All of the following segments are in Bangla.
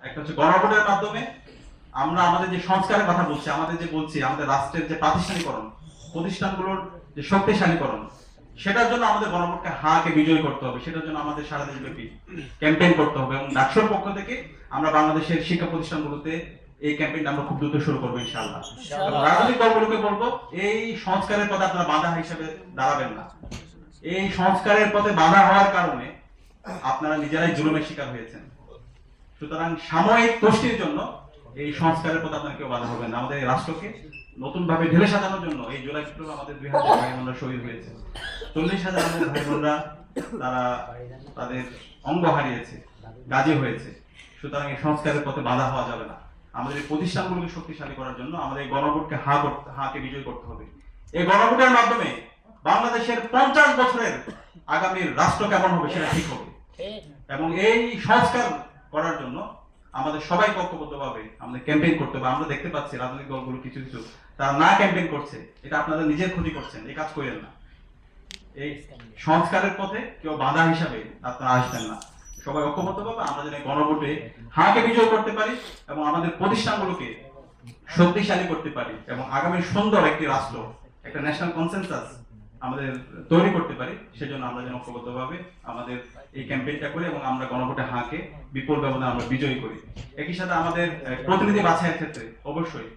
একটা হচ্ছে গণভোটের মাধ্যমে আমরা আমাদের যে সংস্কারের কথা বলছি, আমাদের রাষ্ট্রের যে প্রাতিষ্ঠানিকরণ, প্রতিষ্ঠানগুলোর যে শক্তিশালীকরণ, সেটার জন্য আমাদের গণভোটকে হাকে বিজয় করতে হবে। সেটার জন্য আমাদের সারা দেশব্যাপী ক্যাম্পেইন করতে হবে এবং ডাকসুর পক্ষ থেকে আমরা বাংলাদেশের শিক্ষা প্রতিষ্ঠানগুলোতে এই ক্যাম্পেইনটা আমরা খুব দ্রুত শুরু করবো ইনশাআল্লাহ। রাজনৈতিক দলগুলোকে বলবো, এই সংস্কারের পথে আপনারা বাধা হিসেবে দাঁড়াবেন না। এই সংস্কারের পথে বাধা হওয়ার কারণে আপনারা নিজেরাই জুলুমের শিকার হয়েছেন। সুতরাং সাময়িক তুষ্টির জন্য এই সংস্কারের পথে আপনারা কেউ বাধা হবেন না। আমাদের এই রাষ্ট্রকে নতুন ভাবে ঢেলে সাজানোর জন্য এই জুলাই বিপ্লবে আমাদের 2000 ভাই বোনরা শহীদ হয়েছে, 40,000 আমাদের ভাই বোনরা তারা তাদের অঙ্গ হারিয়েছে, গাজী হয়েছে। সুতরাং এই সংস্কারের পথে বাধা হওয়া যাবে না। আমাদের এই প্রতিষ্ঠানগুলোকে শক্তিশালী করার জন্য আমাদের এই গণভোটকে হাকে বিজয় করতে হবে। এই গণভোটের মাধ্যমে বাংলাদেশের 50 বছরের আগামীর রাষ্ট্র কেমন হবে সেটা ঠিক হবে। এবং এই সংস্কার করার জন্য আমাদের সবাই ঐক্যবদ্ধভাবে আমাদের ক্যাম্পেইন করতে হবে। আমরা দেখতে পাচ্ছি রাজনৈতিক দলগুলো কিছু কিছু তারা না ক্যাম্পেইন করছে, এটা আপনাদের নিজের ক্ষতি করছেন। এই কাজ করেন না। এই সংস্কারের পথে কেউ বাধা হিসাবে আপনারা আসবেন না। সবাই ঐক্যবদ্ধভাবে আমরা যেন গণভোটে হাকে বিজয় করতে পারি এবং আমাদের প্রতিষ্ঠানগুলোকে শক্তিশালী করতে পারি এবং আগামী সুন্দর একটি রাষ্ট্র, একটা ন্যাশনাল কনসেনসাস আমাদের তৈরি করতে পারি। সেজন্য আমরা যেন ঐক্যবদ্ধভাবে আমাদের এই ক্যাম্পেইনটা করি এবং আমরা গণভোটে হাকে বিপুল ব্যবধানে আমরা বিজয়ী করি। একই সাথে আমাদের প্রতিনিধি বাছাইয়ের ক্ষেত্রে অবশ্যই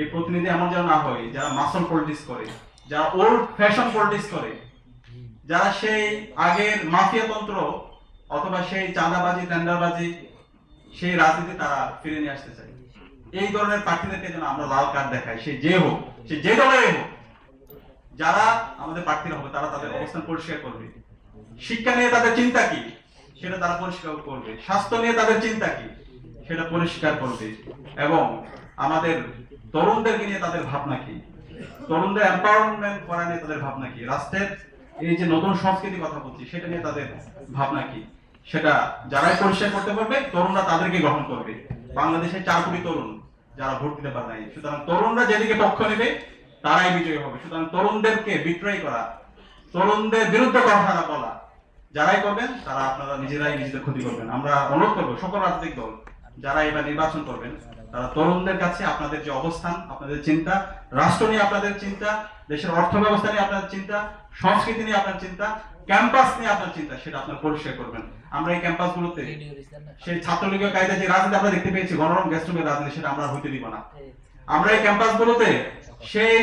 এই প্রতিনিধি এমন যেন না হয় যারা মাসল পলিটিক্স করে, যারা ওল্ড ফ্যাশন পলিটিক্স করে, যারা সেই আগের মাফিয়া তন্ত্র অথবা সেই চাঁদাবাজি টেন্ডারবাজি সেই রাজনীতি তারা ফিরে নিয়ে আসতে চায়। এই ধরনের প্রার্থীদেরকে যেন আমরা লাল কার্ড দেখাই, সে যে হোক, সে যে দলের হোক। যারা আমাদের প্রার্থীরা হবে তারা তাদের অবস্থান পরিষ্কার করবে। শিক্ষা নিয়ে তাদের চিন্তা কি সেটা তারা পরিষ্কার করবে। স্বাস্থ্য নিয়ে তাদের চিন্তা কি সেটা পরিষ্কার করবে। এবং আমাদের তরুণদেরকে নিয়ে তাদের ভাবনা কি, তরুণদের এম্পাওয়ারমেন্ট করা নিয়ে তাদের ভাবনা কি, রাষ্ট্রের এই যে নতুন সংস্কৃতির কথা বলছি সেটা নিয়ে তাদের ভাবনা কি, সেটা যারাই পরিষ্কার করতে পারবে তরুণরা তাদেরকে গ্রহণ করবে। বাংলাদেশে 4 কোটি তরুণ যারা ভোট দিতে পারে নাই। সুতরাং তরুণরা যেদিকে পক্ষ নেবে তারাই বিজয়ী হবে। সুতরাং তরুণদেরকে বিক্রয় করা, তরুণদের বিরুদ্ধে কথা না বলা যারাই করবেন তারা আপনারা নিজেরাই নিজেদের ক্ষতি করবেন। আমরা অনুরোধ করবো সকল রাজনৈতিক দল যারা এবার নির্বাচন করবেন তারা তরুণদের কাছে আপনাদের যে অবস্থান, আপনাদের চিন্তা, রাষ্ট্র নিয়ে আপনাদের চিন্তা, দেশের অর্থ ব্যবস্থা নিয়ে আপনাদের চিন্তা, সংস্কৃতি নিয়ে আপনার চিন্তা, ক্যাম্পাস নিয়ে আপনার চিন্তা, সেটা আপনারা পরিষ্কার করবেন। আমরা এই ক্যাম্পাসগুলোতে সেই ছাত্রলীগের কায়দা যে রাজনীতি আমরা দেখতে পেয়েছি, গণরম গেস্টরুমের রাজনীতি, সেটা আমরা হইতে দিব না। আমরা এই ক্যাম্পাসগুলোতে সেই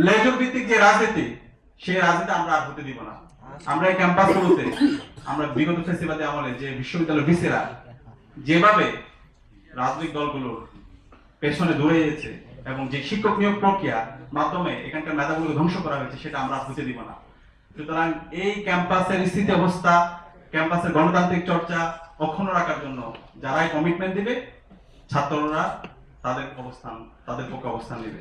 লেজুর ভিত্তিক যে রাজনীতি, সেই রাজনীতি আমরা আর হতে দিব না। আমরা এই ক্যাম্পাসগুলোতে আমরা বিগত ফেস্টিভ্যালে আমলে যে বিশ্ববিদ্যালয় ভিসিরা যেভাবে রাজনৈতিক দলগুলোর পেছনে দৌড়ে গেছে এবং যে শিক্ষক নিয়োগ প্রক্রিয়া মাধ্যমে এখানকার মেধাগুলো ধ্বংস করা হয়েছে সেটা আমরা হতে দিব না। সুতরাং এই ক্যাম্পাসের স্থিতি অবস্থা, ক্যাম্পাসের গণতান্ত্রিক চর্চা অক্ষুণ্ণ রাখার জন্য যারাই কমিটমেন্ট দিবে ছাত্ররা তাদের পক্ষে অবস্থান নেবে।